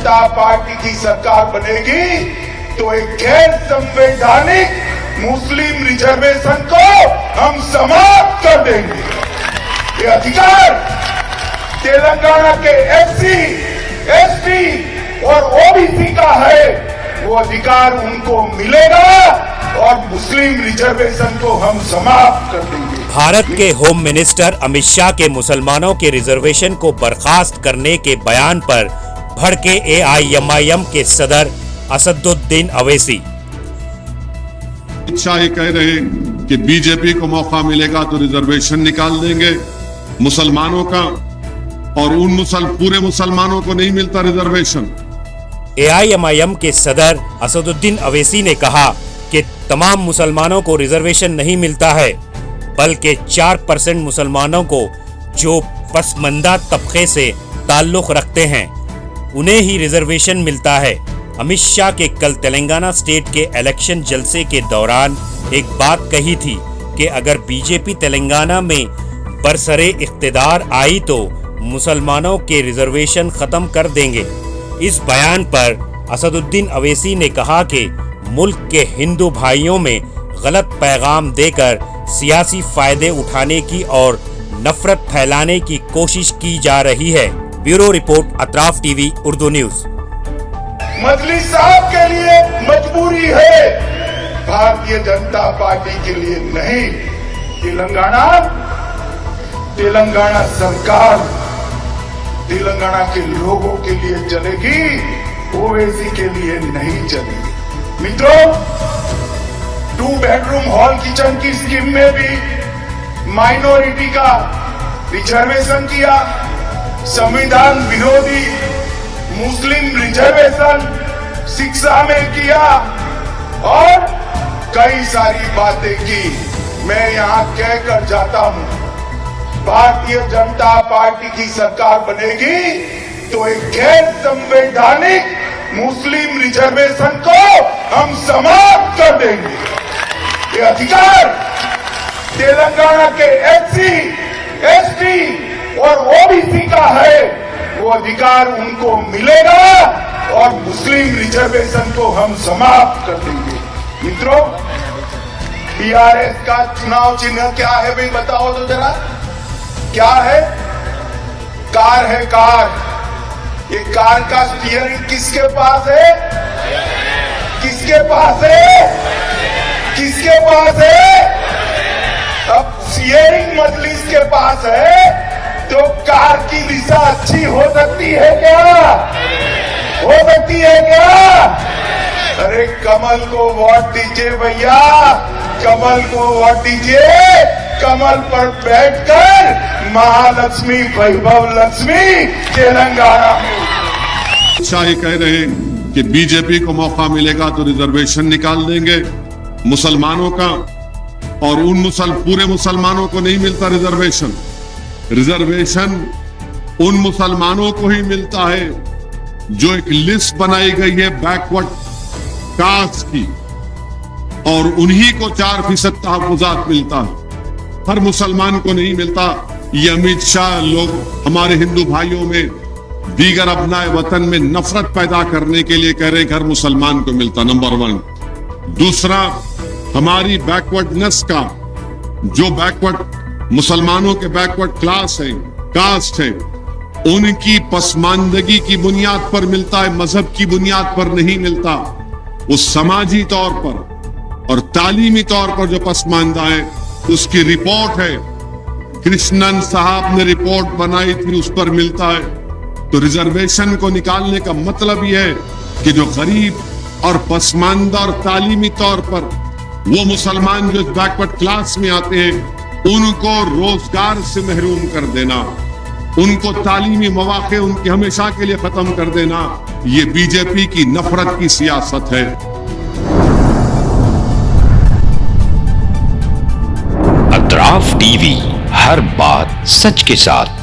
जनता party की सरकार बनेगी तो एक गैर संवैधानिक मुस्लिम रिजर्वेशन को हम समाप्त कर देंगे। ये अधिकार तेलंगाना के एससी, एसटी और ओबीसी का है, वो अधिकार उनको मिलेगा और मुस्लिम रिजर्वेशन को हम समाप्त कर देंगे। भारत के होम मिनिस्टर अमित शाह के मुसलमानों के रिजर्वेशन को बर्खास्त करने के बयान पर भड़के एआईएमआईएम के सदर असदुद्दीन अवैसी। अमित शाह कह रहे हैं कि बीजेपी को मौका मिलेगा तो रिजर्वेशन निकाल देंगे मुसलमानों का, और उन पूरे मुसलमानों को नहीं मिलता रिजर्वेशन। एआईएमआईएम के सदर असदुद्दीन अवैसी ने कहा कि तमाम मुसलमानों को रिजर्वेशन नहीं मिलता है, बल्कि 4% मुसलमानों को जो पसमंदा तबके से ताल्लुक रखते हैं उन्हें ही रिजर्वेशन मिलता है। अमित शाह के कल तेलंगाना स्टेट के इलेक्शन जलसे के दौरान एक बात कही थी कि अगर बीजेपी तेलंगाना में बरसरे इख्तिदार आई तो मुसलमानों के रिजर्वेशन खत्म कर देंगे। इस बयान पर असदुद्दीन अवैसी ने कहा कि मुल्क के हिंदू भाइयों में गलत पैगाम देकर सियासी फायदे उठाने की और नफरत फैलाने की कोशिश की जा रही है। Bureau report, Atraf TV Urdu news. Majlis साहब के लिए मजबूरी है, भारतीय जनता पार्टी के लिए नहीं। तेलंगाना सरकार तेलंगाना के लोगों के लिए चलेगी, ओवैसी के लिए नहीं चलेगी। मित्रों, 2 बेडरूम हॉल किचन की स्कीम में भी माइनॉरिटी का रिजर्वेशन किया, संविधान विरोधी मुस्लिम रिजर्वेशन शिक्षा में किया और कई सारी बातें की। मैं यहां कहकर जाता हूं, भारतीय जनता पार्टी की सरकार बनेगी तो एक गैर संवैधानिक मुस्लिम रिजर्वेशन को हम समाप्त कर देंगे। ये अधिकार तेलंगाना के एससी, एसटी और ओबीसी का है, वो अधिकार उनको मिलेगा और मुस्लिम रिजर्वेशन को हम समाप्त कर देंगे। मित्रों, टीआरएस का चुनाव चिन्ह क्या है भाई, बताओ तो जरा, क्या है? कार है, कार। ये कार का स्टीयरिंग किसके पास है? किसके पास है? किसके पास है? अब स्टीयरिंग मजलिस के पास है तो कार की दिशा अच्छी हो सकती है क्या? हो सकती है क्या? अरे कमल को वोट दीजिए भैया, कमल को वोट दीजिए। कमल पर बैठकर महालक्ष्मी, वैभव लक्ष्मी तेलंगाना में। शाह कह रहे हैं कि बीजेपी को मौका मिलेगा तो रिजर्वेशन निकाल देंगे मुसलमानों का, और उन पूरे मुसलमानों को नहीं मिलता रिजर्वेशन। रिजर्वेशन उन मुसलमानों को ही मिलता है जो एक लिस्ट बनाई गई है बैकवर्ड कास्ट की, और उन्हीं को 4% तहफ़्फ़ुज़ात मिलता है, हर मुसलमान को नहीं मिलता। ये अमित शाह लोग हमारे हिंदू भाइयों में, दीगर अपनाए वतन में नफरत पैदा करने के लिए कह रहे हैं हर मुसलमान को मिलता, नंबर 1। दूसरा, हमारी बैकवर्डनेस का, जो बैकवर्ड मुसलमानों के बैकवर्ड क्लास है, कास्ट है, उनकी पसमानदगी की बुनियाद पर मिलता है, मजहब की बुनियाद पर नहीं मिलता। वो समाजी तौर पर और तालीमी तौर पर जो पसमानदा है, उसकी रिपोर्ट है, कृष्णन साहब ने रिपोर्ट बनाई थी, उस पर मिलता है। तो रिजर्वेशन को निकालने का मतलब यह है कि जो गरीब और पसमानदा और तालीमी तौर पर वो मुसलमान जो बैकवर्ड क्लास में आते हैं, उनको रोजगार से महरूम कर देना, उनको तालीमी मौके उनके हमेशा के लिए खत्म कर देना, ये बीजेपी की नफरत की सियासत है। अतराफ टीवी, हर बात सच के साथ।